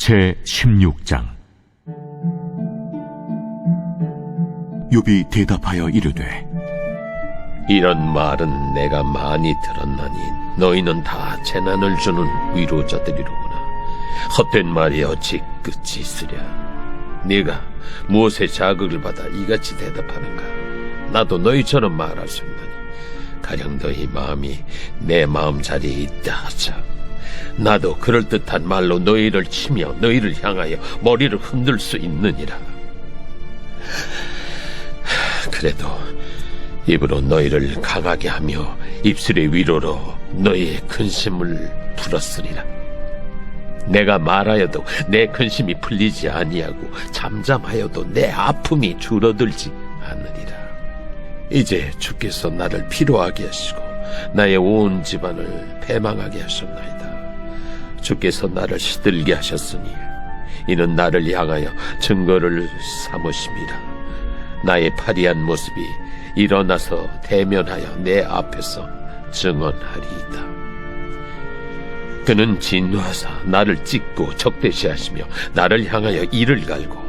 제16장. 욥이 대답하여 이르되, 이런 말은 내가 많이 들었나니 너희는 다 재난을 주는 위로자들이로구나. 헛된 말이 어찌 끝이 있으랴. 네가 무엇에 자극을 받아 이같이 대답하는가? 나도 너희처럼 말할 수 있나니 가령 너희 마음이 내 마음 자리에 있다 하자. 나도 그럴듯한 말로 너희를 치며 너희를 향하여 머리를 흔들 수 있느니라. 그래도 입으로 너희를 강하게 하며 입술의 위로로 너희의 근심을 풀었으리라. 내가 말하여도 내 근심이 풀리지 아니하고 잠잠하여도 내 아픔이 줄어들지 않으리라. 이제 주께서 나를 피로하게 하시고 나의 온 집안을 패망하게 하셨나이다. 주께서 나를 시들게 하셨으니 이는 나를 향하여 증거를 삼으심이라. 나의 파리한 모습이 일어나서 대면하여 내 앞에서 증언하리이다. 그는 진노하사 나를 찢고 적대시하시며 나를 향하여 이를 갈고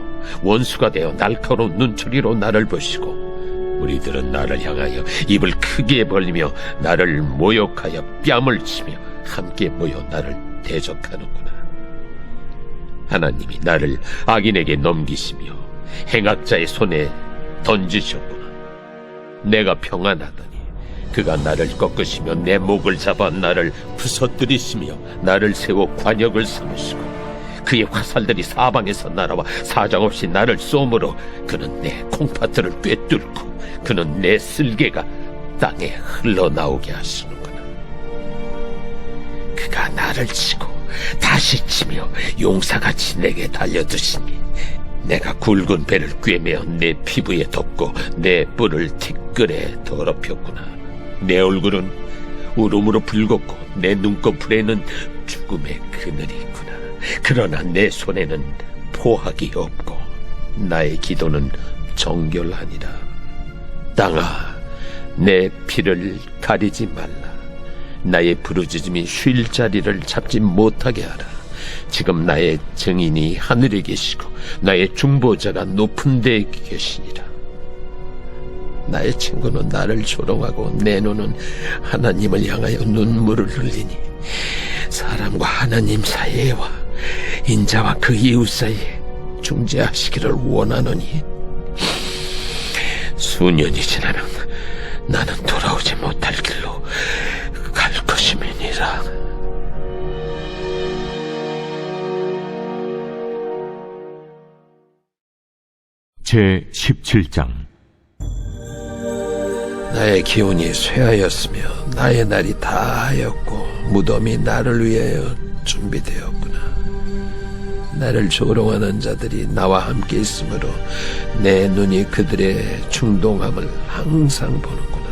원수가 되어 날카로운 눈초리로 나를 보시고 우리들은 나를 향하여 입을 크게 벌리며 나를 모욕하여 뺨을 치며 함께 모여 나를 대적하는구나. 하나님이 나를 악인에게 넘기시며 행악자의 손에 던지셨구나. 내가 평안하더니 그가 나를 꺾으시며 내 목을 잡아 나를 부서뜨리시며 나를 세워 관역을 삼으시고 그의 화살들이 사방에서 날아와 사정없이 나를 쏘므로 그는 내 콩팥들을 꿰뚫고 그는 내 쓸개가 땅에 흘러나오게 하시는구나. 그가 나를 치고 다시 치며 용사같이 내게 달려드시니 내가 굵은 배를 꿰매어 내 피부에 덮고 내 뿔을 티끌에 더럽혔구나. 내 얼굴은 울음으로 붉었고 내 눈꺼풀에는 죽음의 그늘이 있구나. 그러나 내 손에는 포악이 없고 나의 기도는 정결하니라. 땅아, 내 피를 가리지 말라. 나의 부르짖음이 쉴 자리를 잡지 못하게 하라. 지금 나의 증인이 하늘에 계시고 나의 중보자가 높은 데에 계시니라. 나의 친구는 나를 조롱하고 내 눈은 하나님을 향하여 눈물을 흘리니 사람과 하나님 사이에와 인자와 그 이웃 사이에 중재하시기를 원하노니 수년이 지나면 나는 돌아오지 못할 길로 갈 것임이니라. 제17장. 나의 기운이 쇠하였으며 나의 날이 다하였고 무덤이 나를 위하여 준비되었구나. 나를 조롱하는 자들이 나와 함께 있으므로 내 눈이 그들의 충동함을 항상 보는구나.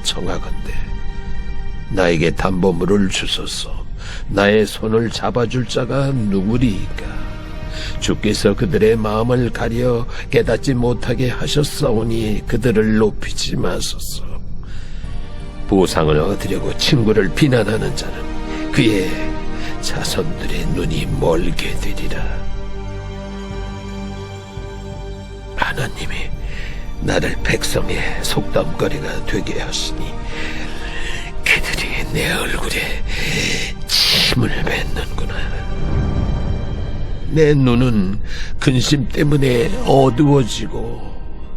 청하건대 나에게 담보물을 주소서. 나의 손을 잡아줄 자가 누구리이까? 주께서 그들의 마음을 가려 깨닫지 못하게 하셨사오니 그들을 높이지 마소서. 보상을 얻으려고 친구를 비난하는 자는 그의 자손들의 눈이 멀게 되리라. 하나님이 나를 백성의 속담거리가 되게 하시니 그들이 내 얼굴에 침을 뱉는구나. 내 눈은 근심 때문에 어두워지고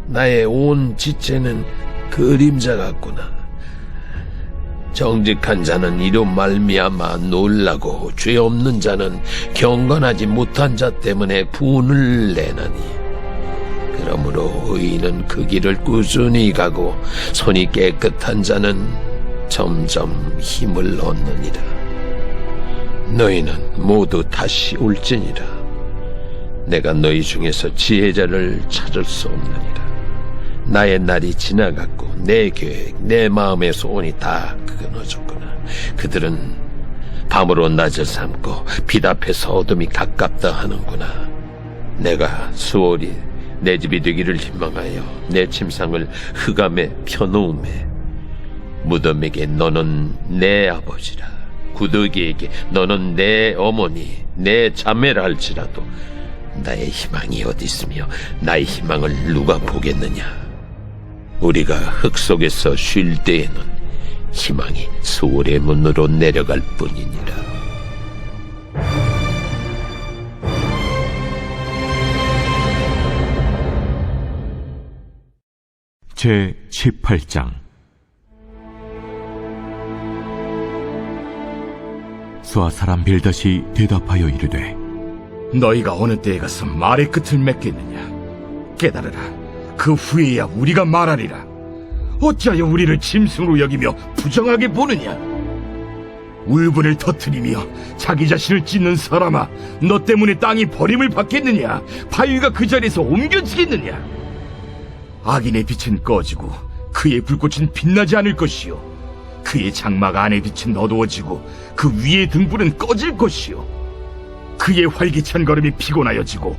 나의 온 지체는 그림자 같구나. 정직한 자는 이로 말미암아 놀라고 죄 없는 자는 경건하지 못한 자 때문에 분을 내나니 그러므로 의인은 그 길을 꾸준히 가고 손이 깨끗한 자는 점점 힘을 얻느니라. 너희는 모두 다시 올지니라. 내가 너희 중에서 지혜자를 찾을 수 없느니라. 나의 날이 지나갔고 내 계획, 내 마음의 소원이 다 끊어졌구나. 그들은 밤으로 낮을 삼고 빛 앞에서 어둠이 가깝다 하는구나. 내가 수월이 내 집이 되기를 희망하여 내 침상을 흑암에 펴놓음에 무덤에게 너는 내 아버지라, 구더기에게 너는 내 어머니, 내 자매라 할지라도 나의 희망이 어디 있으며 나의 희망을 누가 보겠느냐. 우리가 흙 속에서 쉴 때에는 희망이 수월의 문으로 내려갈 뿐이니라. 제 18장. 수아 사람 빌닷이 대답하여 이르되, 너희가 어느 때에 가서 말의 끝을 맺겠느냐? 깨달으라. 그 후에야 우리가 말하리라. 어찌하여 우리를 짐승으로 여기며 부정하게 보느냐? 울분을 터뜨리며 자기 자신을 찢는 사람아, 너 때문에 땅이 버림을 받겠느냐? 바위가 그 자리에서 옮겨지겠느냐? 악인의 빛은 꺼지고 그의 불꽃은 빛나지 않을 것이요, 그의 장막 안의 빛은 어두워지고 그 위의 등불은 꺼질 것이요, 그의 활기찬 걸음이 피곤하여지고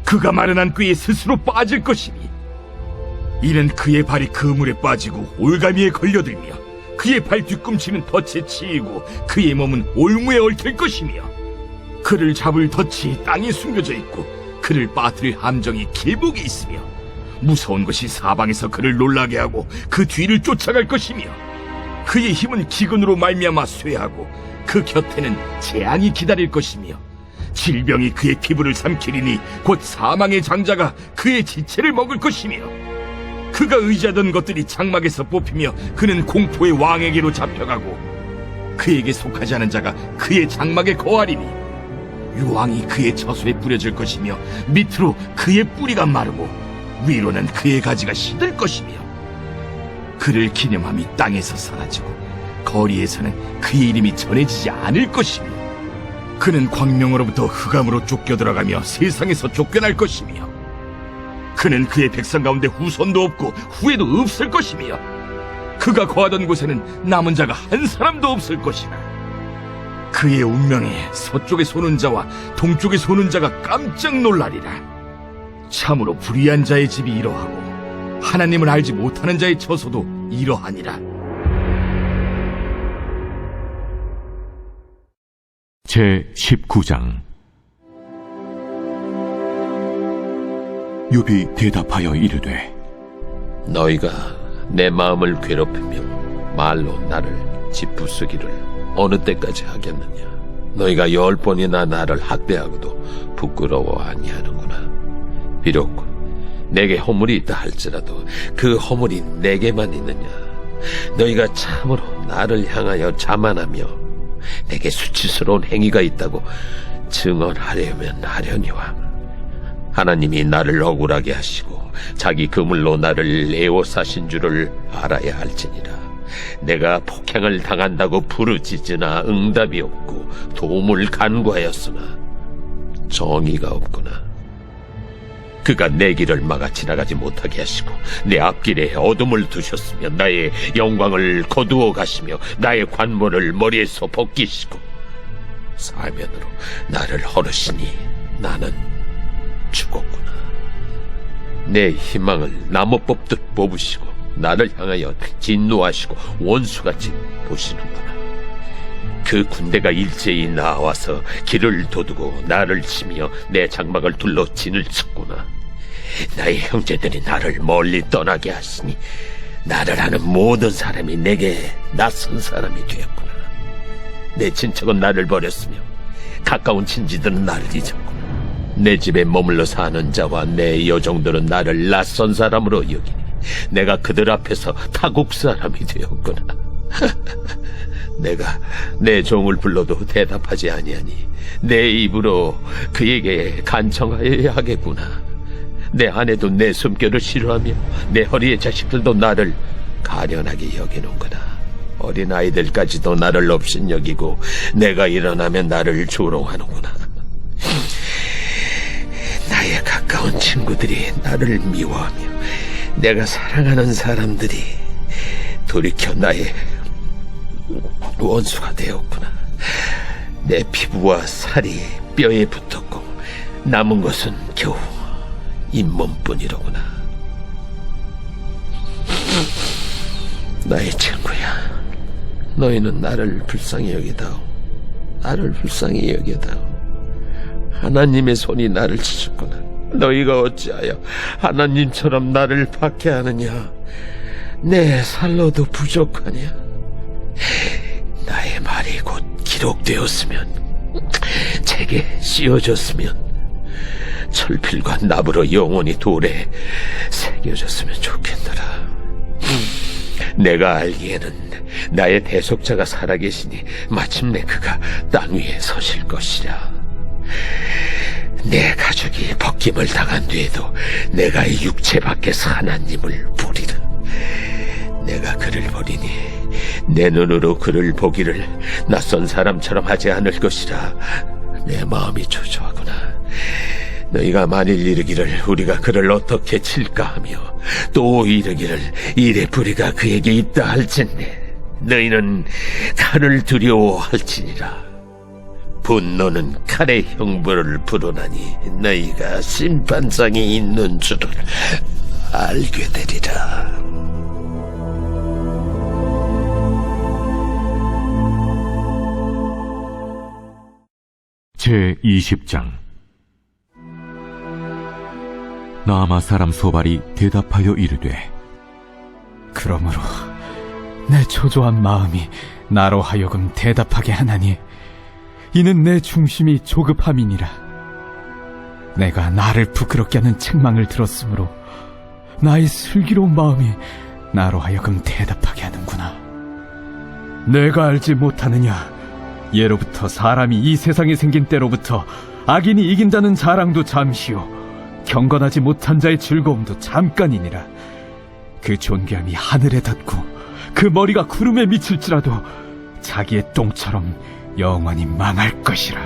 그가 마련한 꾀에 스스로 빠질 것이니, 이는 그의 발이 그물에 빠지고 올가미에 걸려들며 그의 발 뒤꿈치는 덫에 치이고 그의 몸은 올무에 얽힐 것이며, 그를 잡을 덫이 땅에 숨겨져 있고 그를 빠뜨릴 함정이 길목에 있으며, 무서운 것이 사방에서 그를 놀라게 하고 그 뒤를 쫓아갈 것이며, 그의 힘은 기근으로 말미암아 쇠하고 그 곁에는 재앙이 기다릴 것이며, 질병이 그의 피부를 삼키리니 곧 사망의 장자가 그의 지체를 먹을 것이며, 그가 의지하던 것들이 장막에서 뽑히며 그는 공포의 왕에게로 잡혀가고 그에게 속하지 않은 자가 그의 장막에 거하리니, 유황이 그의 처소에 뿌려질 것이며 밑으로 그의 뿌리가 마르고 위로는 그의 가지가 시들 것이며, 그를 기념함이 땅에서 사라지고 거리에서는 그의 이름이 전해지지 않을 것이며, 그는 광명으로부터 흑암으로 쫓겨 들어가며 세상에서 쫓겨날 것이며, 그는 그의 백성 가운데 후손도 없고 후회도 없을 것이며, 그가 거하던 곳에는 남은 자가 한 사람도 없을 것이라. 그의 운명에 서쪽에 소는 자와 동쪽에 소는 자가 깜짝 놀라리라. 참으로 불의한 자의 집이 이러하고 하나님을 알지 못하는 자의 처소도 이러하니라. 제 19장. 욥이 대답하여 이르되, 너희가 내 마음을 괴롭히며 말로 나를 짓부수기를 어느 때까지 하겠느냐? 너희가 10번이나 나를 학대하고도 부끄러워 아니하는구나. 비록 내게 허물이 있다 할지라도 그 허물이 내게만 있느냐? 너희가 참으로 나를 향하여 자만하며 내게 수치스러운 행위가 있다고 증언하려면 하려니와, 하나님이 나를 억울하게 하시고 자기 그물로 나를 애워싸신 줄을 알아야 할지니라. 내가 폭행을 당한다고 부르짖으나 응답이 없고 도움을 간구하였으나 정의가 없구나. 그가 내 길을 막아 지나가지 못하게 하시고 내 앞길에 어둠을 두셨으며 나의 영광을 거두어 가시며 나의 관모를 머리에서 벗기시고 사면으로 나를 허르시니 나는 죽었구나. 내 희망을 나무 뽑듯 뽑으시고 나를 향하여 진노하시고 원수같이 보시는구나. 그 군대가 일제히 나와서 길을 도두고 나를 치며 내 장막을 둘러 진을 쳤구나. 나의 형제들이 나를 멀리 떠나게 하시니 나를 아는 모든 사람이 내게 낯선 사람이 되었구나. 내 친척은 나를 버렸으며 가까운 친지들은 나를 잊었구나. 내 집에 머물러 사는 자와 내 여종들은 나를 낯선 사람으로 여기니 내가 그들 앞에서 타국 사람이 되었구나. 내가 내 종을 불러도 대답하지 아니하니 내 입으로 그에게 간청하여야 하겠구나. 내 아내도 내 숨결을 싫어하며 내 허리의 자식들도 나를 가련하게 여기는구나. 어린아이들까지도 나를 업신여기고 내가 일어나면 나를 조롱하는구나. 나의 가까운 친구들이 나를 미워하며 내가 사랑하는 사람들이 돌이켜 나의 원수가 되었구나. 내 피부와 살이 뼈에 붙었고 남은 것은 겨우 잇몸뿐이로구나. 나의 친구야, 너희는 나를 불쌍히 여기다오. 나를 불쌍히 여기다오. 하나님의 손이 나를 치셨구나. 너희가 어찌하여 하나님처럼 나를 박해하느냐? 내 살로도 부족하냐? 나의 말이 곧 기록되었으면, 책에 씌워졌으면, 철필과 나무로 영원히 돌에 새겨졌으면 좋겠노라. 내가 알기에는 나의 대속자가 살아계시니 마침내 그가 땅 위에 서실 것이라. 내 가족이 벗김을 당한 뒤에도 내가 이 육체 밖에서 하나님을 보리라. 내가 그를 보리니 내 눈으로 그를 보기를 낯선 사람처럼 하지 않을 것이라. 내 마음이 초조하구나. 너희가 만일 이르기를 우리가 그를 어떻게 칠까 하며 또 이르기를 이래 불의가 그에게 있다 할진대 너희는 칼을 두려워할지니라. 분노는 칼의 형벌을 부르나니 너희가 심판장이 있는 줄을 알게 되리라. 제20장. 나아마 사람 소발이 대답하여 이르되, 그러므로 내 초조한 마음이 나로 하여금 대답하게 하나니 이는 내 중심이 조급함이니라. 내가 나를 부끄럽게 하는 책망을 들었으므로 나의 슬기로운 마음이 나로 하여금 대답하게 하는구나. 내가 알지 못하느냐? 예로부터 사람이 이 세상에 생긴 때로부터 악인이 이긴다는 자랑도 잠시요 경건하지 못한 자의 즐거움도 잠깐이니라. 그 존귀함이 하늘에 닿고 그 머리가 구름에 미칠지라도 자기의 똥처럼 영원히 망할 것이라.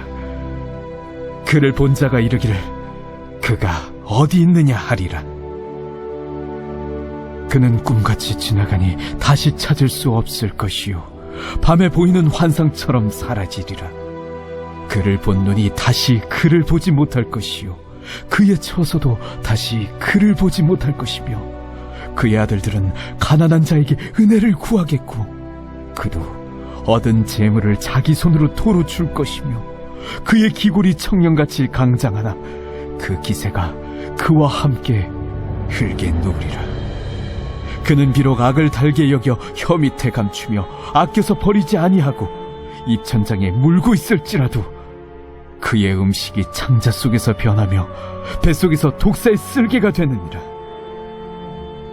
그를 본 자가 이르기를 그가 어디 있느냐 하리라. 그는 꿈같이 지나가니 다시 찾을 수 없을 것이요 밤에 보이는 환상처럼 사라지리라. 그를 본 눈이 다시 그를 보지 못할 것이요 그의 처소도 다시 그를 보지 못할 것이며 그의 아들들은 가난한 자에게 은혜를 구하겠고 그도 얻은 재물을 자기 손으로 도로 줄 것이며 그의 기골이 청년같이 강장하나 그 기세가 그와 함께 흙에 누우리라. 그는 비록 악을 달게 여겨 혀 밑에 감추며 아껴서 버리지 아니하고 입천장에 물고 있을지라도 그의 음식이 창자 속에서 변하며 뱃속에서 독사의 쓸개가 되느니라.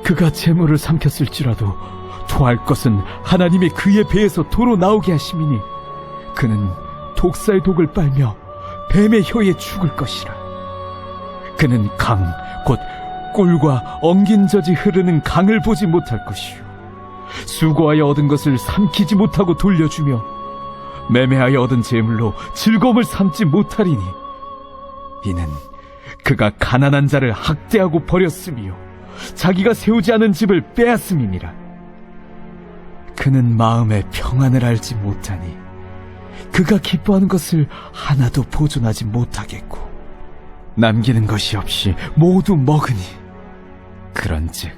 그가 재물을 삼켰을지라도 토할 것은 하나님이 그의 배에서 도로 나오게 하심이니 그는 독사의 독을 빨며 뱀의 혀에 죽을 것이라. 그는 강, 곧 꿀과 엉긴 젖이 흐르는 강을 보지 못할 것이요 수고하여 얻은 것을 삼키지 못하고 돌려주며 매매하여 얻은 재물로 즐거움을 삼지 못하리니 이는 그가 가난한 자를 학대하고 버렸으며 자기가 세우지 않은 집을 빼앗음이니라. 그는 마음의 평안을 알지 못하니 그가 기뻐하는 것을 하나도 보존하지 못하겠고 남기는 것이 없이 모두 먹으니 그런즉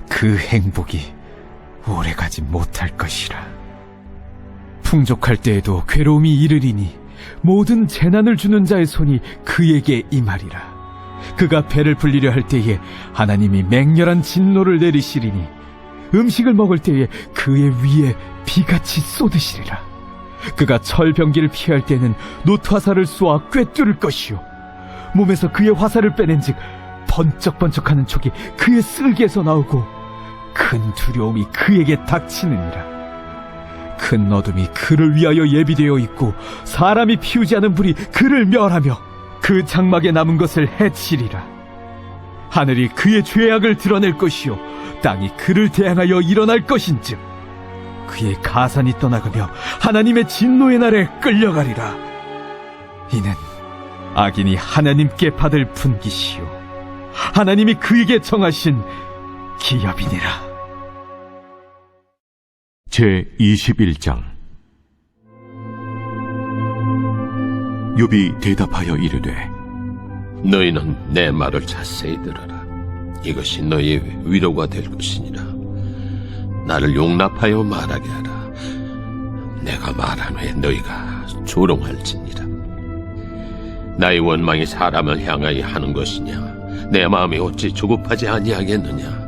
그 행복이 오래가지 못할 것이라. 풍족할 때에도 괴로움이 이르리니 모든 재난을 주는 자의 손이 그에게 임하리라. 그가 배를 불리려 할 때에 하나님이 맹렬한 진노를 내리시리니 음식을 먹을 때에 그의 위에 비같이 쏟으시리라. 그가 철병기를 피할 때는 놋화살을 쏘아 꿰뚫을 것이요 몸에서 그의 화살을 빼낸즉 번쩍번쩍하는 촉이 그의 쓸개에서 나오고 큰 두려움이 그에게 닥치느니라. 큰 어둠이 그를 위하여 예비되어 있고 사람이 피우지 않은 불이 그를 멸하며 그 장막에 남은 것을 해치리라. 하늘이 그의 죄악을 드러낼 것이요 땅이 그를 대항하여 일어날 것인즉 그의 가산이 떠나가며 하나님의 진노의 날에 끌려가리라. 이는 악인이 하나님께 받을 분깃이요 하나님이 그에게 정하신 기업이니라. 제21장 욥이 대답하여 이르되 너희는 내 말을 자세히 들어라. 이것이 너희의 위로가 될 것이니라. 나를 용납하여 말하게 하라. 내가 말한 후에 너희가 조롱할지니라. 나의 원망이 사람을 향하여 하는 것이냐? 내 마음이 어찌 조급하지 아니하겠느냐?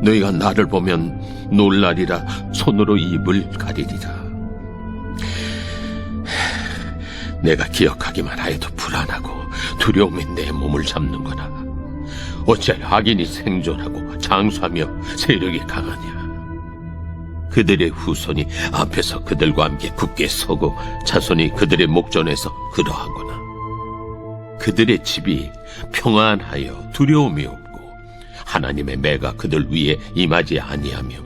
너희가 나를 보면 놀라리라. 손으로 입을 가리리라. 내가 기억하기만 하여도 불안하고 두려움이 내 몸을 잡는구나. 어찌하여 악인이 생존하고 장수하며 세력이 강하냐? 그들의 후손이 앞에서 그들과 함께 굳게 서고 자손이 그들의 목전에서 그러하구나. 그들의 집이 평안하여 두려움이 없고 하나님의 매가 그들 위에 임하지 아니하며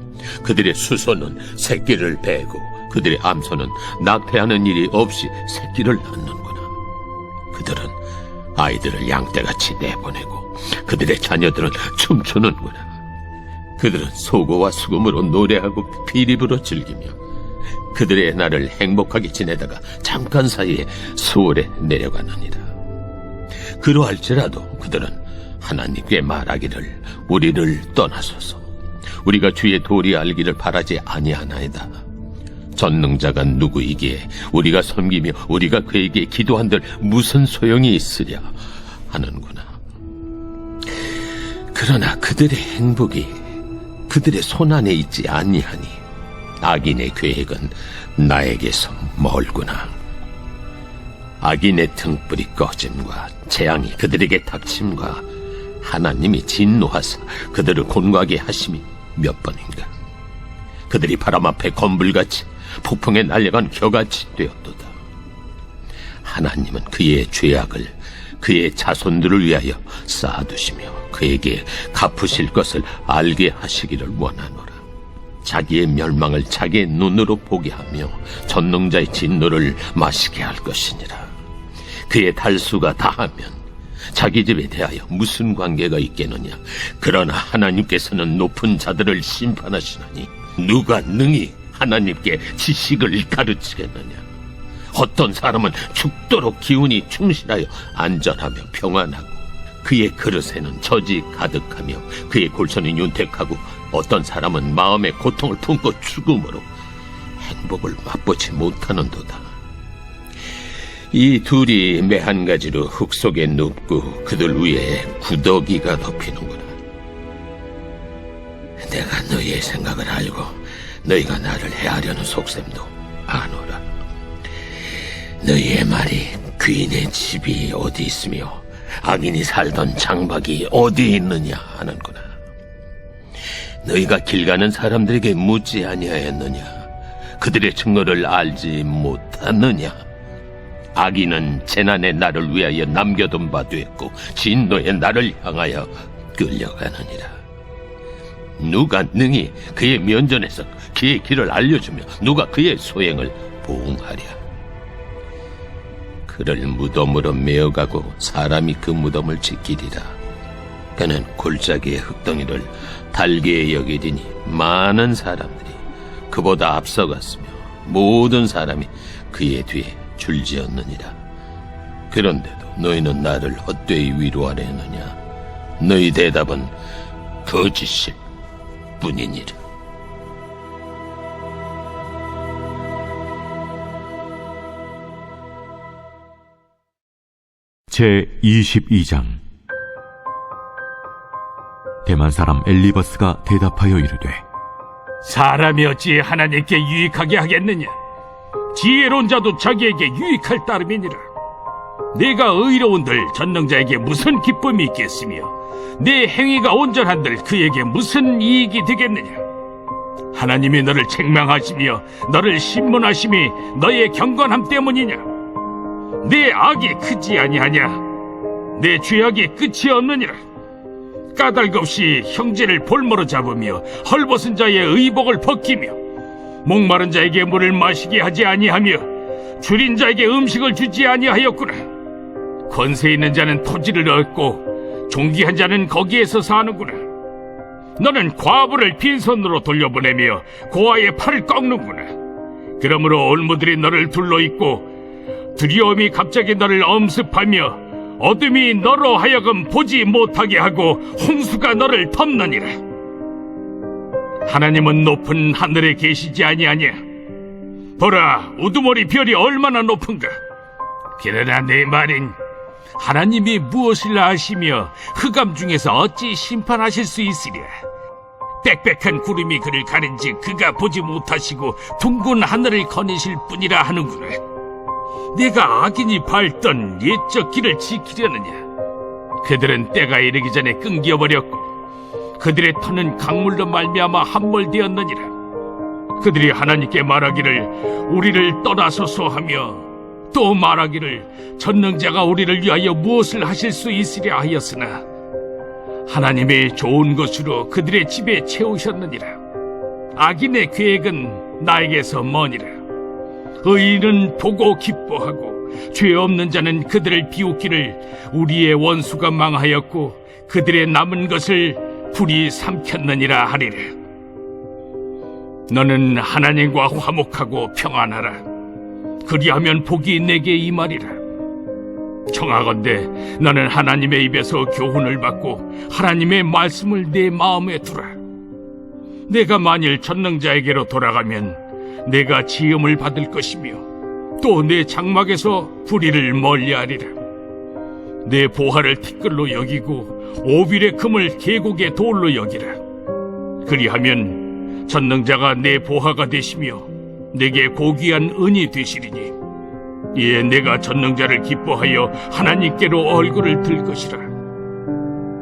그들의 수소는 새끼를 베고 그들의 암소는 낙태하는 일이 없이 새끼를 낳는구나. 그들은 아이들을 양떼같이 내보내고 그들의 자녀들은 춤추는구나. 그들은 소고와 수금으로 노래하고 피립으로 즐기며 그들의 날을 행복하게 지내다가 잠깐 사이에 수월에 내려가느니라. 그러할지라도 그들은 하나님께 말하기를 우리를 떠나소서. 우리가 주의 도리 알기를 바라지 아니하나이다. 전능자가 누구이기에 우리가 섬기며 우리가 그에게 기도한들 무슨 소용이 있으랴 하는구나. 그러나 그들의 행복이 그들의 손안에 있지 아니하니 악인의 계획은 나에게서 멀구나. 악인의 등불이 꺼짐과 재앙이 그들에게 닥침과 하나님이 진노하사 그들을 곤고하게 하심이 몇 번인가. 그들이 바람 앞에 건불같이 폭풍에 날려간 겨같이 되었도다. 하나님은 그의 죄악을 그의 자손들을 위하여 쌓아두시며 그에게 갚으실 것을 알게 하시기를 원하노라. 자기의 멸망을 자기의 눈으로 보게 하며 전능자의 진노를 마시게 할 것이니라. 그의 달수가 다하면 자기 집에 대하여 무슨 관계가 있겠느냐. 그러나 하나님께서는 높은 자들을 심판하시나니 누가 능히 하나님께 지식을 가르치겠느냐. 어떤 사람은 죽도록 기운이 충실하여 안전하며 평안하고 그의 그릇에는 젖이 가득하며 그의 골선이 윤택하고 어떤 사람은 마음의 고통을 품고 죽음으로 행복을 맛보지 못하는도다. 이 둘이 매 한 가지로 흙 속에 눕고 그들 위에 구더기가 덮이는구나. 내가 너희의 생각을 알고 너희가 나를 해하려는 속셈도 아노라. 너희의 말이 귀인의 집이 어디 있으며 악인이 살던 장막이 어디 있느냐 하는구나. 너희가 길 가는 사람들에게 묻지 아니하였느냐? 그들의 증거를 알지 못하느냐? 악인은 재난의 날을 위하여 남겨둔 바 되었고 진노의 날을 향하여 끌려가느니라. 누가 능히 그의 면전에서 그의 길을 알려주며 누가 그의 소행을 보응하랴. 그를 무덤으로 메어가고 사람이 그 무덤을 지키리라. 그는 골짜기의 흙덩이를 달게 여기리니 많은 사람들이 그보다 앞서갔으며 모든 사람이 그의 뒤에 줄지었느니라. 그런데도 너희는 나를 헛되이 위로하려 했느냐? 너희 대답은 거짓일 뿐이니라. 제22장 대만 사람 엘리버스가 대답하여 이르되 사람이 어찌 하나님께 유익하게 하겠느냐? 지혜로운 자도 자기에게 유익할 따름이니라. 내가 의로운들 전능자에게 무슨 기쁨이 있겠으며 내 행위가 온전한들 그에게 무슨 이익이 되겠느냐? 하나님이 너를 책망하시며 너를 신문하심이 너의 경건함 때문이냐? 내 악이 크지 아니하냐? 내 죄악이 끝이 없느니라. 까닭 없이 형제를 볼모로 잡으며 헐벗은 자의 의복을 벗기며 목마른 자에게 물을 마시게 하지 아니하며 줄인 자에게 음식을 주지 아니하였구나. 권세 있는 자는 토지를 얻고 존귀한 자는 거기에서 사는구나. 너는 과부를 빈손으로 돌려보내며 고아의 팔을 꺾는구나. 그러므로 올무들이 너를 둘러있고 두려움이 갑자기 너를 엄습하며 어둠이 너로 하여금 보지 못하게 하고 홍수가 너를 덮느니라. 하나님은 높은 하늘에 계시지 아니하냐? 보라, 우두머리 별이 얼마나 높은가? 그러나 내 말인 하나님이 무엇을 아시며 흑암 중에서 어찌 심판하실 수 있으랴? 빽빽한 구름이 그를 가린지 그가 보지 못하시고 둥근 하늘을 거니실 뿐이라 하는구나. 네가 악인이 밟던 옛적 길을 지키려느냐? 그들은 때가 이르기 전에 끊겨버렸고 그들의 터는 강물로 말미암아 함몰되었느니라. 그들이 하나님께 말하기를 우리를 떠나소서 하며 또 말하기를 전능자가 우리를 위하여 무엇을 하실 수 있으랴 하였으나 하나님의 좋은 것으로 그들의 집에 채우셨느니라. 악인의 계획은 나에게서 머니라. 의인은 보고 기뻐하고 죄 없는 자는 그들을 비웃기를 우리의 원수가 망하였고 그들의 남은 것을 불이 삼켰느니라 하리라. 너는 하나님과 화목하고 평안하라. 그리하면 복이 내게 임하리라. 청하건대 너는 하나님의 입에서 교훈을 받고 하나님의 말씀을 내 마음에 두라. 내가 만일 전능자에게로 돌아가면 내가 지음을 받을 것이며 또 내 장막에서 불의를 멀리하리라. 내 보화를 티끌로 여기고 오빌의 금을 계곡의 돌로 여기라. 그리하면 전능자가 내 보화가 되시며 내게 고귀한 은이 되시리니 이에 내가 전능자를 기뻐하여 하나님께로 얼굴을 들 것이라.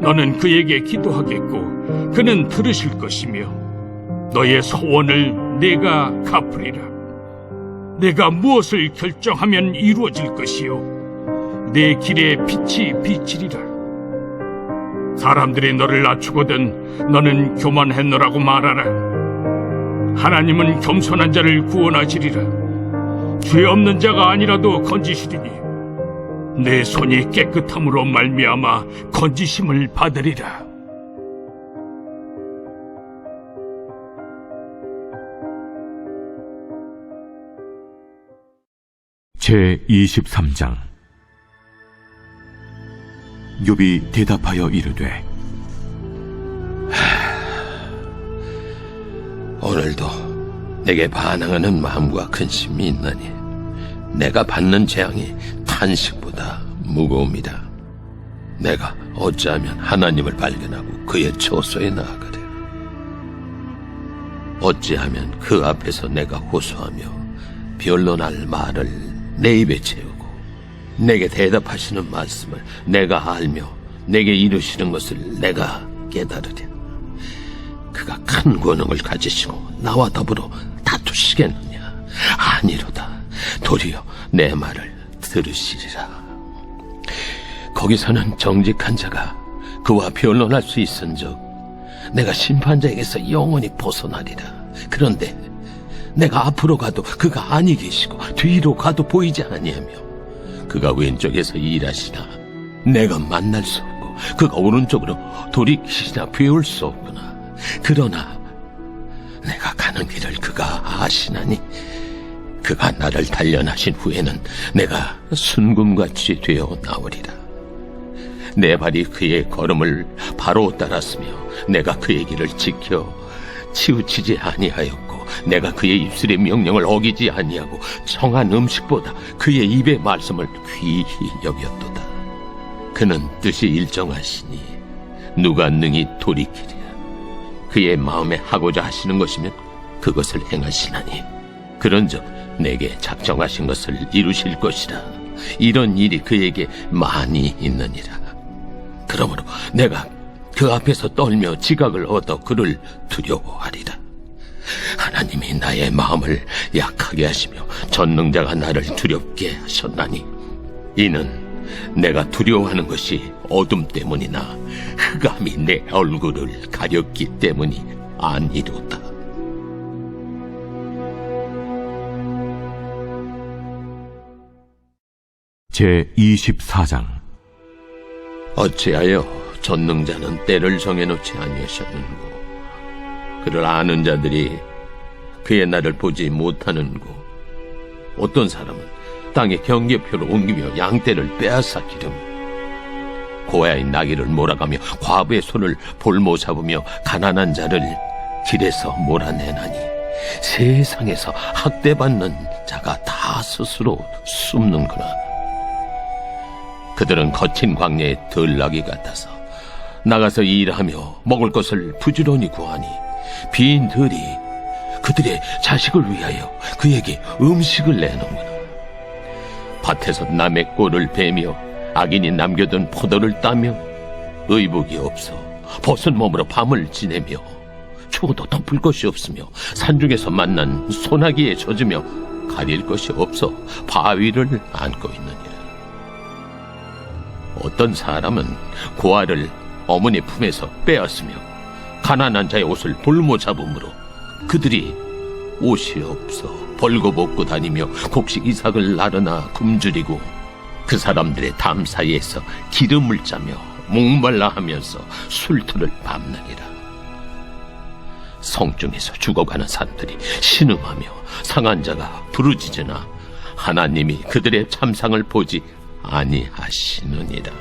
너는 그에게 기도하겠고 그는 들으실 것이며 너의 소원을 내가 갚으리라. 내가 무엇을 결정하면 이루어질 것이요 내 길에 빛이 비치리라. 사람들이 너를 낮추거든 너는 교만했노라고 말하라. 하나님은 겸손한 자를 구원하시리라. 죄 없는 자가 아니라도 건지시리니 내 손이 깨끗함으로 말미암아 건지심을 받으리라. 제23장. 욥이 대답하여 이르되 오늘도 내게 반항하는 마음과 근심이 있나니 내가 받는 재앙이 탄식보다 무거움이다. 내가 어찌하면 하나님을 발견하고 그의 처소에 나아가랴. 어찌하면 그 앞에서 내가 호소하며 변론할 말을 내 입에 채우고 내게 대답하시는 말씀을 내가 알며 내게 이루시는 것을 내가 깨달으랴. 그가 큰 권능을 가지시고 나와 더불어 다투시겠느냐? 아니로다. 도리어 내 말을 들으시리라. 거기서는 정직한 자가 그와 변론할 수 있은즉 내가 심판자에게서 영원히 벗어나리라. 그런데 내가 앞으로 가도 그가 아니 계시고 뒤로 가도 보이지 아니하며 그가 왼쪽에서 일하시나 내가 만날 수 없고 그가 오른쪽으로 돌이키시나 배울 수 없구나. 그러나 내가 가는 길을 그가 아시나니 그가 나를 단련하신 후에는 내가 순금같이 되어 나오리라. 내 발이 그의 걸음을 바로 따랐으며 내가 그의 길을 지켜 치우치지 아니하였고 내가 그의 입술의 명령을 어기지 아니하고 청한 음식보다 그의 입의 말씀을 귀히 여겼도다. 그는 뜻이 일정하시니 누가 능히 돌이키랴. 그의 마음에 하고자 하시는 것이면 그것을 행하시나니 그런즉 내게 작정하신 것을 이루실 것이라. 이런 일이 그에게 많이 있느니라. 그러므로 내가 그 앞에서 떨며 지각을 얻어 그를 두려워하리라. 하나님이 나의 마음을 약하게 하시며 전능자가 나를 두렵게 하셨나니 이는 내가 두려워하는 것이 어둠 때문이나 흑암이 내 얼굴을 가렸기 때문이 아니로다. 제24장. 어찌하여 전능자는 때를 정해놓지 아니하셨는고 그를 아는 자들이 그의 날을 보지 못하는고, 어떤 사람은 땅에 경계표를 옮기며 양떼를 빼앗아 기르며, 고아의 나귀를 몰아가며 과부의 손을 볼모 잡으며 가난한 자를 길에서 몰아내나니, 세상에서 학대받는 자가 다 스스로 숨는구나. 그들은 거친 광야의 들나귀 같아서 나가서 일하며 먹을 것을 부지런히 구하니, 빈 들이 그들의 자식을 위하여 그에게 음식을 내는구나. 밭에서 남의 꼴을 베며 악인이 남겨둔 포도를 따며, 의복이 없어 벗은 몸으로 밤을 지내며, 추워도 덮을 것이 없으며, 산중에서 만난 소나기에 젖으며 가릴 것이 없어 바위를 안고 있느니라. 어떤 사람은 고아를 어머니 품에서 빼앗으며 가난한 자의 옷을 볼모 잡음으로 그들이 옷이 없어 벌거벗고 다니며 곡식 이삭을 나르나 굶주리고, 그 사람들의 담 사이에서 기름을 짜며 목말라 하면서 술틀을 밤나니라. 성중에서 죽어가는 사람들이 신음하며 상한 자가 부르짖으나 하나님이 그들의 참상을 보지 아니하시느니라.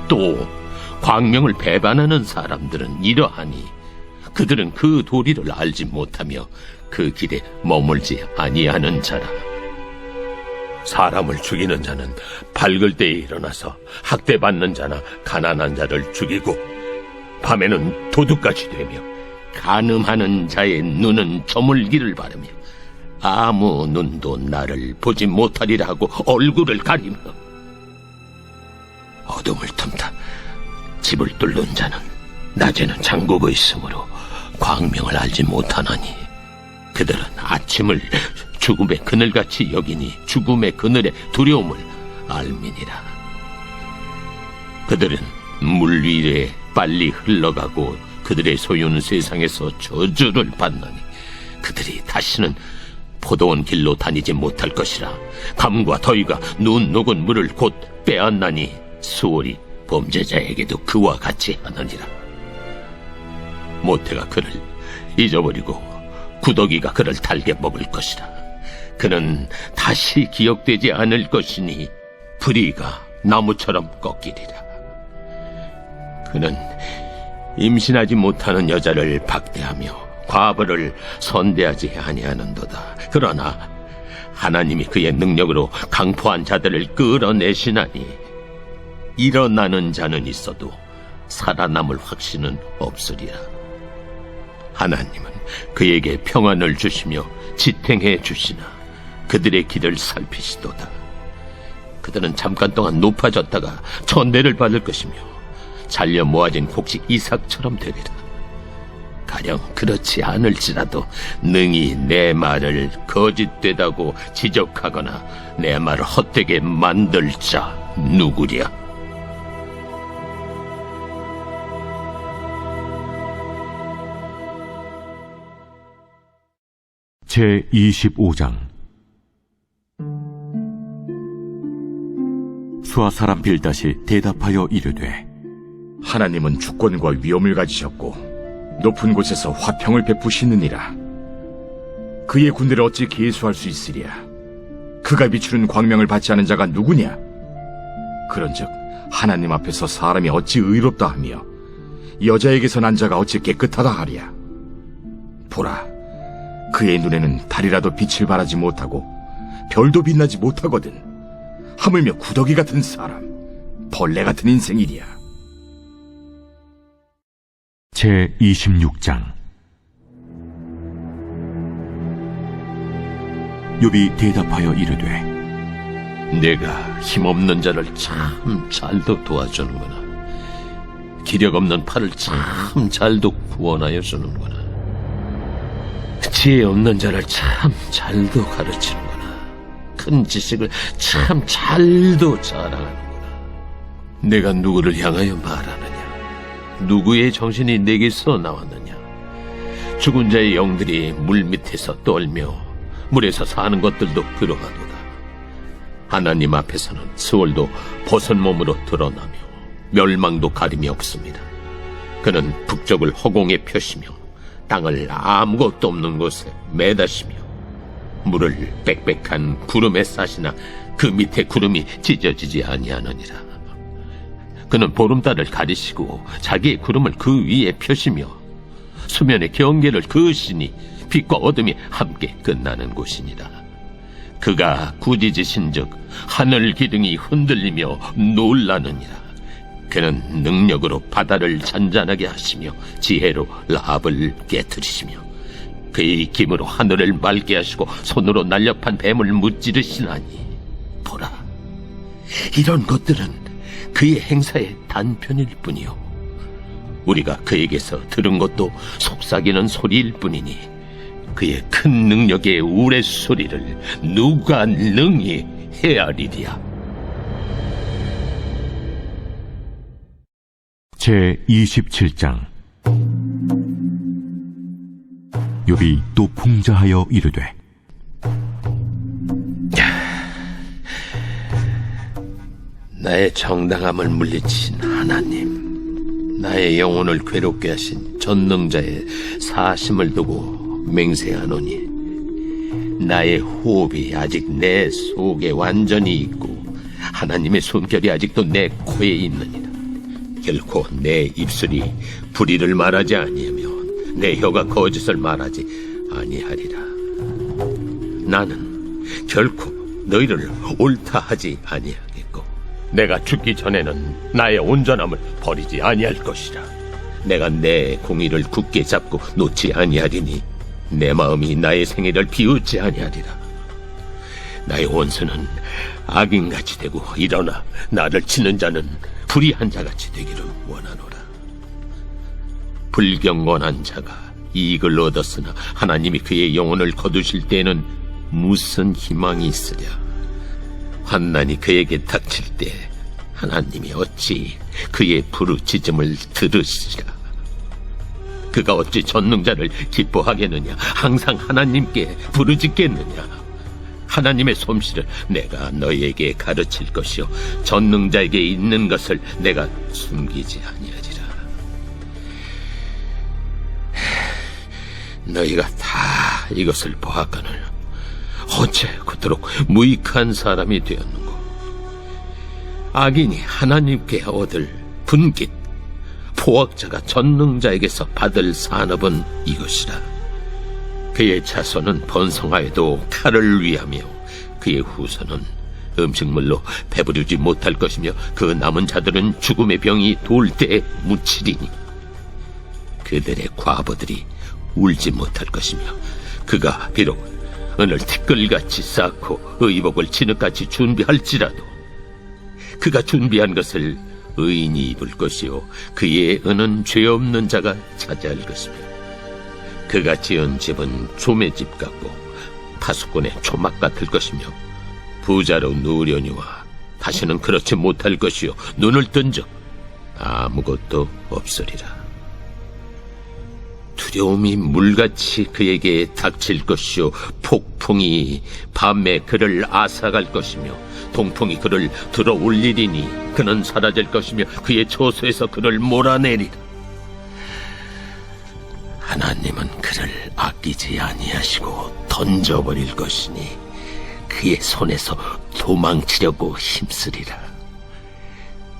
또 광명을 배반하는 사람들은 이러하니, 그들은 그 도리를 알지 못하며 그 길에 머물지 아니하는 자라. 사람을 죽이는 자는 밝을 때에 일어나서 학대받는 자나 가난한 자를 죽이고, 밤에는 도둑같이 되며 간음하는 자의 눈은 저물기를 바라며 아무 눈도 나를 보지 못하리라 하고 얼굴을 가리며, 어둠을 틈타 집을 뚫는 자는 낮에는 잠그고 있으므로 광명을 알지 못하나니, 그들은 아침을 죽음의 그늘같이 여기니 죽음의 그늘의 두려움을 알미니라. 그들은 물 위에 빨리 흘러가고 그들의 소유는 세상에서 저주를 받나니, 그들이 다시는 포도원 길로 다니지 못할 것이라. 감과 더위가 눈 녹은 물을 곧 빼앗나니, 수월이 범죄자에게도 그와 같이 하느니라. 모태가 그를 잊어버리고 구더기가 그를 달게 먹을 것이라. 그는 다시 기억되지 않을 것이니 부리가 나무처럼 꺾이리라. 그는 임신하지 못하는 여자를 박대하며 과부를 선대하지 아니하는도다. 그러나 하나님이 그의 능력으로 강포한 자들을 끌어내시나니, 일어나는 자는 있어도 살아남을 확신은 없으리라. 하나님은 그에게 평안을 주시며 지탱해 주시나 그들의 길을 살피시도다. 그들은 잠깐 동안 높아졌다가 천대를 받을 것이며 잘려 모아진 곡식 이삭처럼 되리라. 가령 그렇지 않을지라도 능히 내 말을 거짓되다고 지적하거나 내 말을 헛되게 만들 자 누구랴. 제25장. 수아 사람 빌닷이 대답하여 이르되, 하나님은 주권과 위엄을 가지셨고 높은 곳에서 화평을 베푸시느니라. 그의 군대를 어찌 계수할 수 있으랴. 그가 비추는 광명을 받지 않은 자가 누구냐. 그런즉 하나님 앞에서 사람이 어찌 의롭다 하며 여자에게서 난 자가 어찌 깨끗하다 하랴. 보라, 그의 눈에는 달이라도 빛을 발하지 못하고 별도 빛나지 못하거든. 하물며 구더기 같은 사람, 벌레 같은 인생이랴. 제26장. 욥이 대답하여 이르되, 내가 힘없는 자를 참 잘도 도와주는구나. 기력 없는 팔을 참 잘도 구원하여 주는구나. 지혜 없는 자를 참 잘도 가르치는구나. 큰 지식을 참 잘도 자랑하는구나. 내가 누구를 향하여 말하느냐? 누구의 정신이 내게서 나왔느냐? 죽은 자의 영들이 물 밑에서 떨며 물에서 사는 것들도 그러하도다. 하나님 앞에서는 수월도 벗은 몸으로 드러나며 멸망도 가림이 없습니다. 그는 북쪽을 허공에 펴시며 땅을 아무것도 없는 곳에 매다시며 물을 빽빽한 구름에 싸시나 그 밑에 구름이 찢어지지 아니하느니라. 그는 보름달을 가리시고 자기의 구름을 그 위에 펴시며 수면의 경계를 그으시니 빛과 어둠이 함께 끝나는 곳이니라. 그가 꾸짖으신즉 하늘 기둥이 흔들리며 놀라느니라. 그는 능력으로 바다를 잔잔하게 하시며 지혜로 라합을 깨뜨리시며 그의 힘으로 하늘을 맑게 하시고 손으로 날렵한 뱀을 무찌르시나니 보라, 이런 것들은 그의 행사의 단편일 뿐이요 우리가 그에게서 들은 것도 속삭이는 소리일 뿐이니 그의 큰 능력의 우레소리를 누가 능히 헤아리랴. 제27장 욥이 또 풍자하여 이르되 나의 정당함을 물리친 하나님, 나의 영혼을 괴롭게 하신 전능자의 사심을 두고 맹세하노니 나의 호흡이 아직 내 속에 완전히 있고 하나님의 손결이 아직도 내 코에 있느니라. 결코 내 입술이 불의를 말하지 아니하며 내 혀가 거짓을 말하지 아니하리라. 나는 결코 너희를 옳다 하지 아니하겠고 내가 죽기 전에는 나의 온전함을 버리지 아니할 것이라. 내가 내 공의를 굳게 잡고 놓지 아니하리니 내 마음이 나의 생애를 비웃지 아니하리라. 나의 원수는 악인같이 되고 일어나 나를 치는 자는 불의한 자같이 되기를 원하노라. 불경건한 자가 이익을 얻었으나 하나님이 그의 영혼을 거두실 때에는 무슨 희망이 있으랴. 환난이 그에게 닥칠 때 하나님이 어찌 그의 부르짖음을 들으시랴. 그가 어찌 전능자를 기뻐하겠느냐. 항상 하나님께 부르짖겠느냐. 하나님의 솜씨를 내가 너희에게 가르칠 것이요 전능자에게 있는 것을 내가 숨기지 아니하리라. 너희가 다 이것을 보았거늘 어째 그토록 무익한 사람이 되었는고. 악인이 하나님께 얻을 분깃, 포악자가 전능자에게서 받을 산업은 이것이라. 그의 자손은 번성하여도 칼을 위하며 그의 후손은 음식물로 배부르지 못할 것이며 그 남은 자들은 죽음의 병이 돌 때에 묻히리니 그들의 과부들이 울지 못할 것이며 그가 비록 은을 티끌같이 쌓고 의복을 진흙같이 준비할지라도 그가 준비한 것을 의인이 입을 것이요 그의 은은 죄 없는 자가 차지할 것이며 그가 지은 집은 조매집 같고 파수꾼의 초막 같을 것이며 부자로 누우려니와 다시는 그렇지 못할 것이요 눈을 뜬 적 아무것도 없으리라. 두려움이 물같이 그에게 닥칠 것이요 폭풍이 밤에 그를 앗아갈 것이며 동풍이 그를 들어 올리리니 그는 사라질 것이며 그의 처소에서 그를 몰아내리라. 하나님은 그를 아끼지 아니하시고 던져버릴 것이니 그의 손에서 도망치려고 힘쓰리라.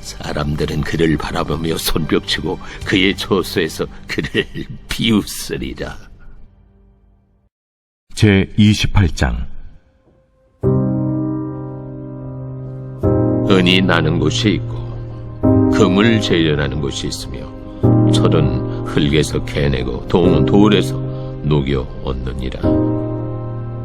사람들은 그를 바라보며 손뼉치고 그의 처소에서 그를 비웃으리라. 제28장 은이 나는 곳이 있고 금을 재련하는 곳이 있으며 철은 흙에서 캐내고 동은 돌에서 녹여 얻느니라.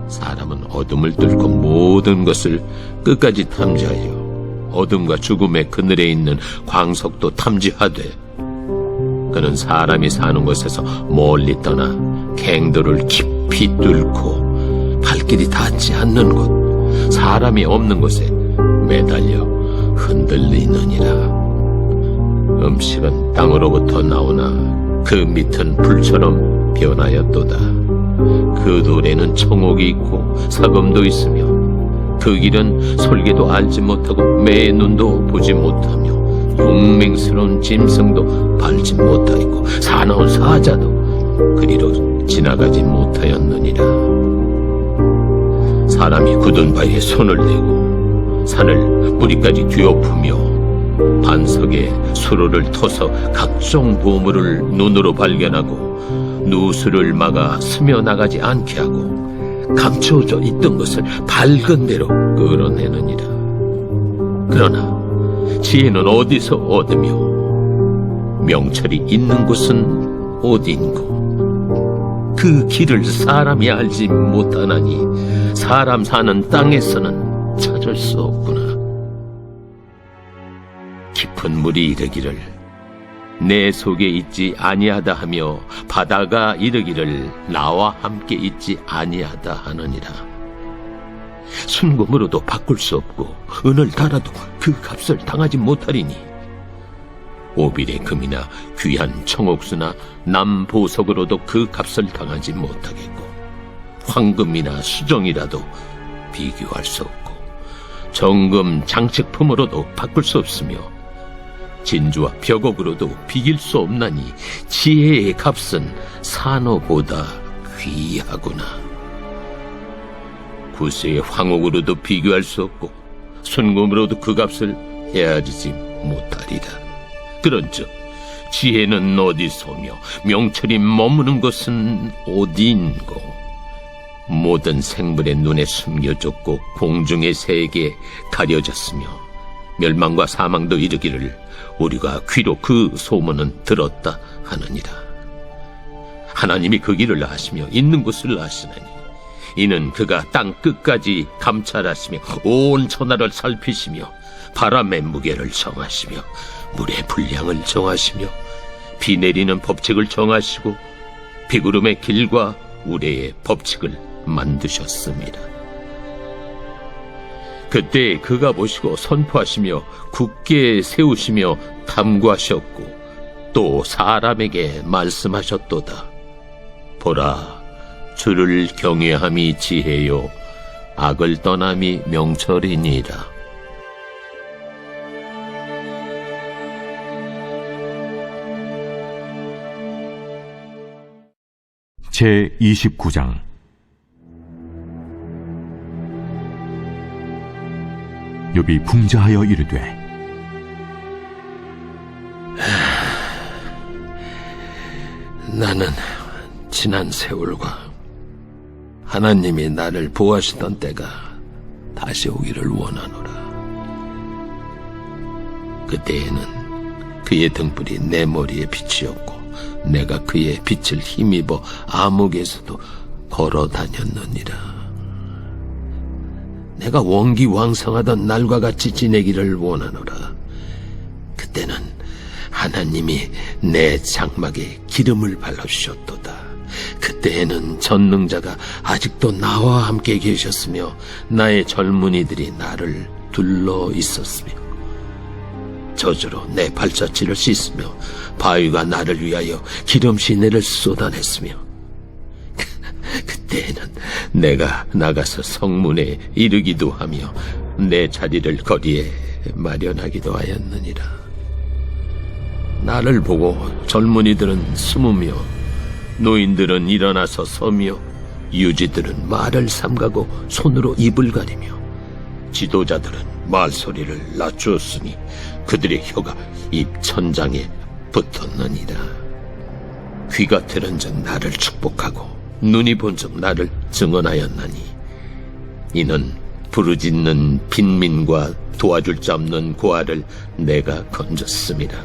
사람은 어둠을 뚫고 모든 것을 끝까지 탐지하여 어둠과 죽음의 그늘에 있는 광석도 탐지하되 그는 사람이 사는 곳에서 멀리 떠나 갱도를 깊이 뚫고 발길이 닿지 않는 곳 사람이 없는 곳에 매달려 흔들리느니라. 음식은 땅으로부터 나오나 그 밑은 불처럼 변하였도다. 그 돌에는 청옥이 있고 사금도 있으며 그 길은 솔개도 알지 못하고 매의 눈도 보지 못하며 용맹스러운 짐승도 밟지 못하였고 사나운 사자도 그리로 지나가지 못하였느니라. 사람이 굳은 바위에 손을 대고 산을 뿌리까지 뒤엎으며 반석에 수로를 터서 각종 보물을 눈으로 발견하고 누수를 막아 스며나가지 않게 하고 감춰져 있던 것을 밝은 대로 끌어내느니라. 그러나 지혜는 어디서 얻으며 명철이 있는 곳은 어디인고? 그 길을 사람이 알지 못하나니 사람 사는 땅에서는 찾을 수 없구나. 깊은 물이 이르기를 내 속에 있지 아니하다 하며 바다가 이르기를 나와 함께 있지 아니하다 하느니라. 순금으로도 바꿀 수 없고 은을 달아도 그 값을 당하지 못하리니 오빌의 금이나 귀한 청옥수나 남보석으로도 그 값을 당하지 못하겠고 황금이나 수정이라도 비교할 수 없고 정금 장식품으로도 바꿀 수 없으며 진주와 벽옥으로도 비길 수 없나니 지혜의 값은 산호보다 귀하구나. 구세의 황옥으로도 비교할 수 없고 순금으로도 그 값을 헤아리지 못하리라. 그런즉 지혜는 어디서며 명철이 머무는 것은 어디인고? 모든 생물의 눈에 숨겨졌고 공중의 새에게 가려졌으며 멸망과 사망도 이르기를 우리가 귀로 그 소문은 들었다 하느니라. 하나님이 그 길을 아시며 있는 곳을 아시나니 이는 그가 땅 끝까지 감찰하시며 온 천하를 살피시며 바람의 무게를 정하시며 물의 분량을 정하시며 비 내리는 법칙을 정하시고 비구름의 길과 우레의 법칙을 만드셨습니다. 그때 그가 보시고 선포하시며 굳게 세우시며 탐구하셨고 또 사람에게 말씀하셨도다. 보라, 주를 경외함이 지혜요 악을 떠남이 명철이니라. 제 29장 욥이 풍자하여 이르되 나는 지난 세월과 하나님이 나를 보호하시던 때가 다시 오기를 원하노라. 그때에는 그의 등불이 내 머리에 빛이었고 내가 그의 빛을 힘입어 암흑에서도 걸어 다녔느니라. 내가 원기왕성하던 날과 같이 지내기를 원하노라. 그때는 하나님이 내 장막에 기름을 발라주셨도다. 그때에는 전능자가 아직도 나와 함께 계셨으며 나의 젊은이들이 나를 둘러 있었으며 저주로 내 발자취를 씻으며 바위가 나를 위하여 기름 시내를 쏟아냈으며 그때에는 내가 나가서 성문에 이르기도 하며 내 자리를 거리에 마련하기도 하였느니라. 나를 보고 젊은이들은 숨으며 노인들은 일어나서 서며 유지들은 말을 삼가고 손으로 입을 가리며 지도자들은 말소리를 낮추었으니 그들의 혀가 입 천장에 붙었느니라. 귀가 들은즉 나를 축복하고 눈이 본즉 나를 증언하였나니 이는 부르짖는 빈민과 도와줄 자 없는 고아를 내가 건졌습니다.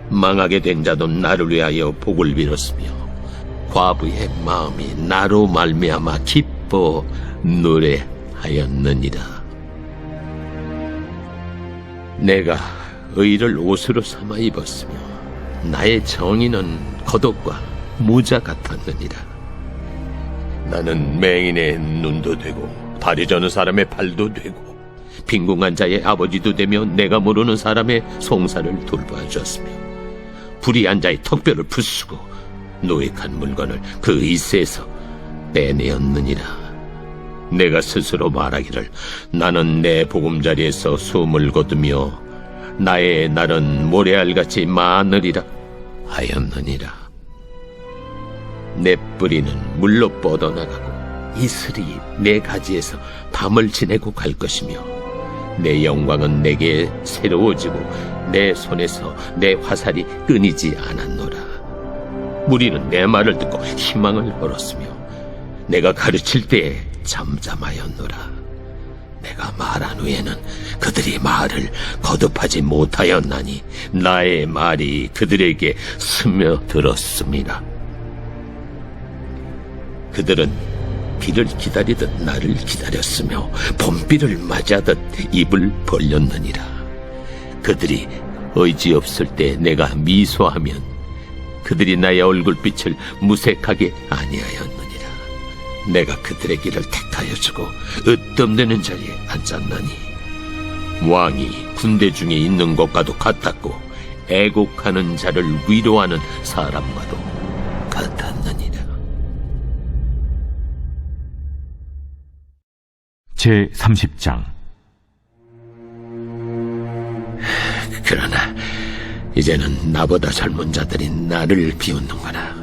망하게 된 자도 나를 위하여 복을 빌었으며 과부의 마음이 나로 말미암아 기뻐 노래하였느니라. 내가 의를 옷으로 삼아 입었으며 나의 정의는 겉옷과 모자 같았느니라. 나는 맹인의 눈도 되고 다리 저는 사람의 발도 되고 빈궁한 자의 아버지도 되며 내가 모르는 사람의 송사를 돌봐주었으며 불의한 자의 턱뼈를 부수고 노획한 물건을 그 이새에서 빼내었느니라. 내가 스스로 말하기를 나는 내 보금자리에서 숨을 거두며 나의 날은 모래알같이 많으리라 하였느니라. 내 뿌리는 물로 뻗어나가고 이슬이 내 가지에서 밤을 지내고 갈 것이며 내 영광은 내게 새로워지고 내 손에서 내 화살이 끊이지 않았노라. 무리는 내 말을 듣고 희망을 얻었으며 내가 가르칠 때에 잠잠하였노라. 내가 말한 후에는 그들이 말을 거듭하지 못하였나니 나의 말이 그들에게 스며들었습니다. 그들은 비를 기다리듯 나를 기다렸으며 봄비를 맞이하듯 입을 벌렸느니라. 그들이 의지없을 때 내가 미소하면 그들이 나의 얼굴빛을 무색하게 아니하였느니라. 내가 그들의 길을 택하여 주고 으뜸되는 자리에 앉았나니 왕이 군대 중에 있는 것과도 같았고 애곡하는 자를 위로하는 사람과도 같았느니라. 제30장. 그러나 이제는 나보다 젊은 자들이 나를 비웃는구나.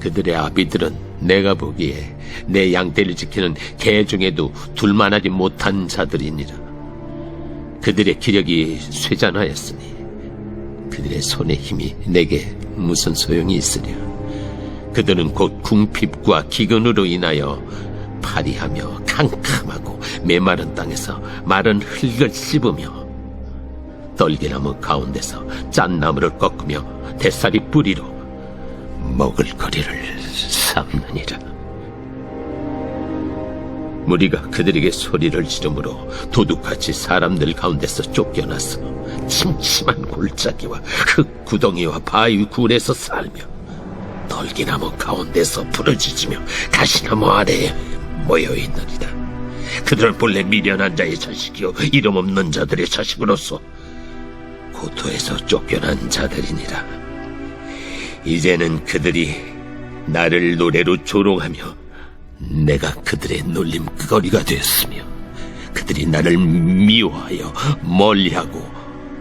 그들의 아비들은 내가 보기에 내 양떼를 지키는 개 중에도 둘만하지 못한 자들이니라. 그들의 기력이 쇠잔하였으니 그들의 손의 힘이 내게 무슨 소용이 있으랴. 그들은 곧 궁핍과 기근으로 인하여 파리하며 캄캄하고 메마른 땅에서 마른 흙을 씹으며 떨기나무 가운데서 짠나무를 꺾으며 대사리 뿌리로 먹을거리를 삼느니라. 무리가 그들에게 소리를 지르므로 도둑같이 사람들 가운데서 쫓겨나서 침침한 골짜기와 흙 구덩이와 바위 굴에서 살며 떨기나무 가운데서 부르짖으며 가시나무 아래에 모여있느니라. 그들은 본래 미련한 자의 자식이요 이름 없는 자들의 자식으로서 고토에서 쫓겨난 자들이니라. 이제는 그들이 나를 노래로 조롱하며 내가 그들의 놀림거리가 되었으며 그들이 나를 미워하여 멀리하고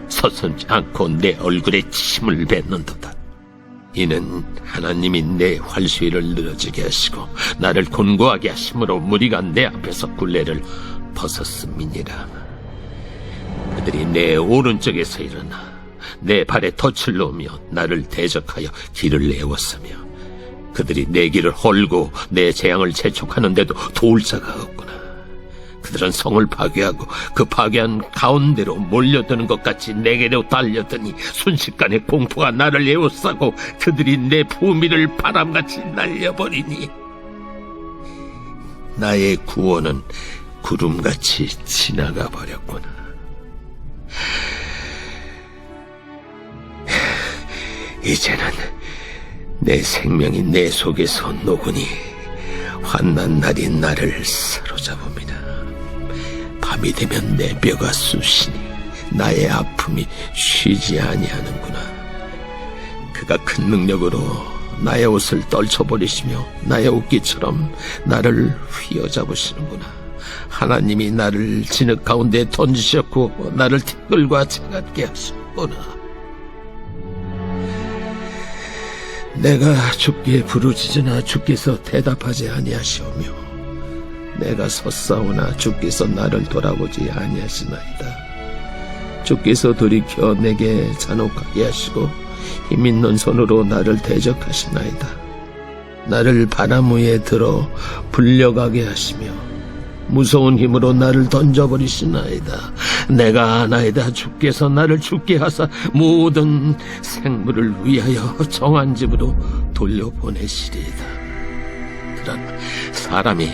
서슴지 않고 내 얼굴에 침을 뱉는도다. 이는 하나님이 내 활수위를 늘어지게 하시고 나를 곤고하게 하심으로 무리가 내 앞에서 굴레를 벗었음이니라. 그들이 내 오른쪽에서 일어나 내 발에 덫을 놓으며 나를 대적하여 길을 내었으며 그들이 내 길을 헐고 내 재앙을 재촉하는데도 도울 자가 없구나. 그들은 성을 파괴하고 그 파괴한 가운데로 몰려드는 것 같이 내게로 달려드니 순식간에 공포가 나를 에워싸고 그들이 내 부미를 바람같이 날려버리니 나의 구원은 구름같이 지나가 버렸구나. 이제는 내 생명이 내 속에서 녹으니 환난 날이 나를 사로잡습니다. 밤이 되면 내 뼈가 쑤시니 나의 아픔이 쉬지 아니하는구나. 그가 큰 능력으로 나의 옷을 떨쳐버리시며 나의 옷깃처럼 나를 휘어잡으시는구나. 하나님이 나를 진흙 가운데 던지셨고 나를 티끌과 채같게 하셨구나. 내가 주께 부르짖으나 주께서 대답하지 아니하시오며 내가 섰사오나 주께서 나를 돌아보지 아니하시나이다. 주께서 돌이켜 내게 잔혹하게 하시고 힘있는 손으로 나를 대적하시나이다. 나를 바람 위에 들어 불려가게 하시며 무서운 힘으로 나를 던져버리시나이다. 내가 아나이다. 주께서 나를 죽게 하사 모든 생물을 위하여 정한 집으로 돌려보내시리이다. 그러나 사람이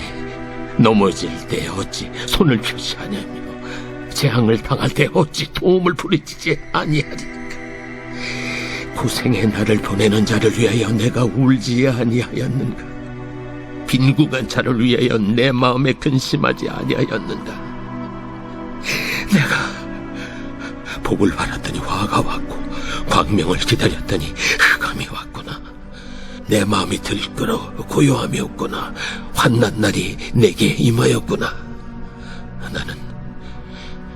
넘어질 때 어찌 손을 펴지 아니하며 재앙을 당할 때 어찌 도움을 부르짖지 아니하리까. 고생의 나를 보내는 자를 위하여 내가 울지 아니하였는가. 빈궁한 자를 위하여 내 마음에 근심하지 아니하였는가. 내가 복을 바랐더니 화가 왔고 광명을 기다렸더니 흑암이 왔구나. 내 마음이 들끓어 고요함이 없구나. 환난 날이 내게 임하였구나. 나는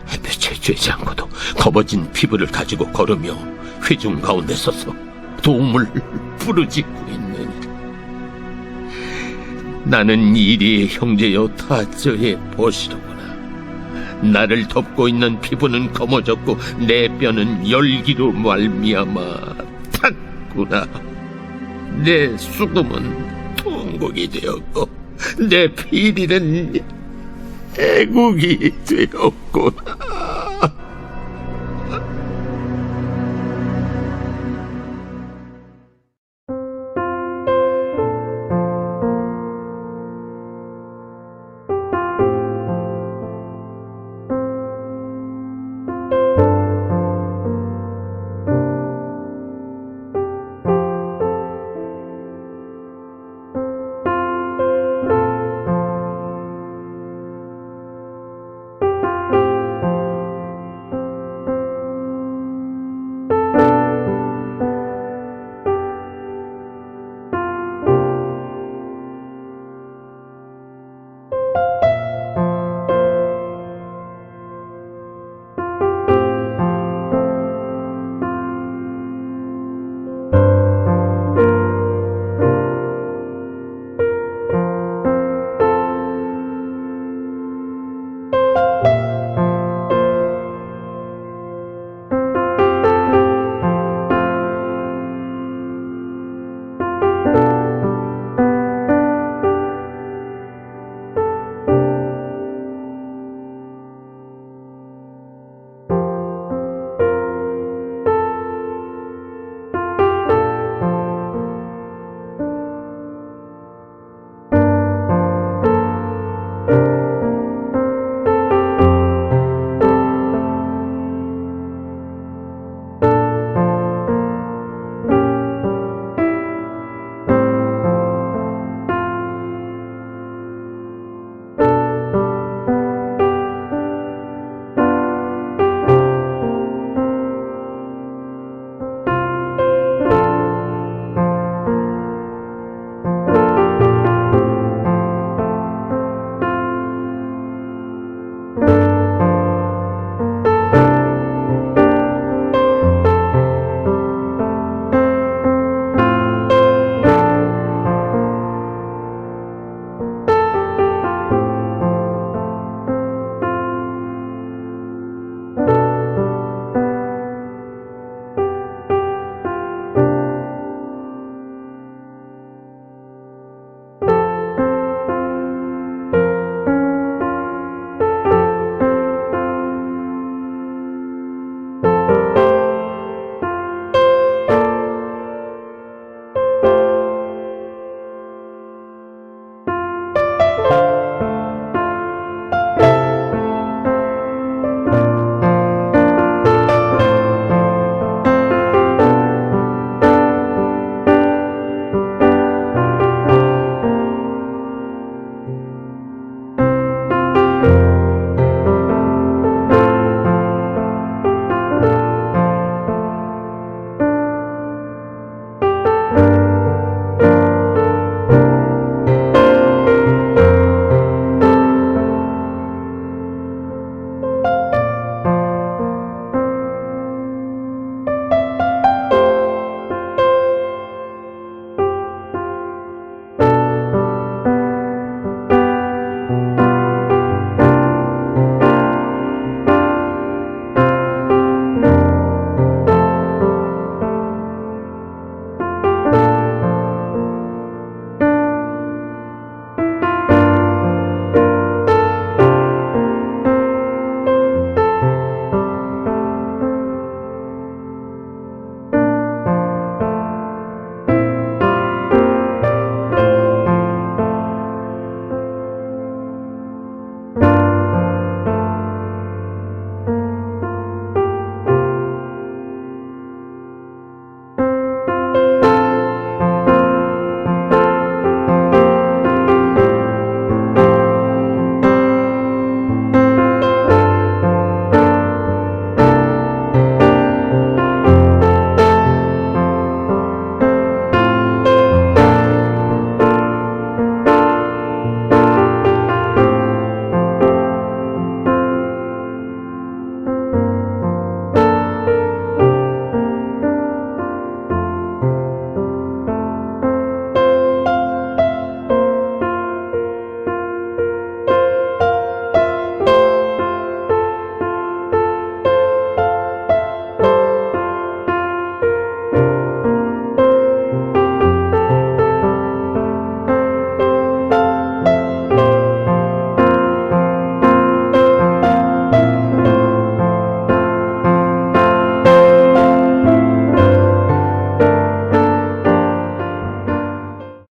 햇볕에 쬐지 않고도 검어진 피부를 가지고 걸으며 회중 가운데 서서 도움을 부르짖고 있느니라. 나는 이리의 형제여 타저의 보시로구나. 나를 덮고 있는 피부는 검어졌고 내 뼈는 열기로 말미암아 탔구나. 내 수금은 통곡이 되었고 내 피리는 애국이 되었구나.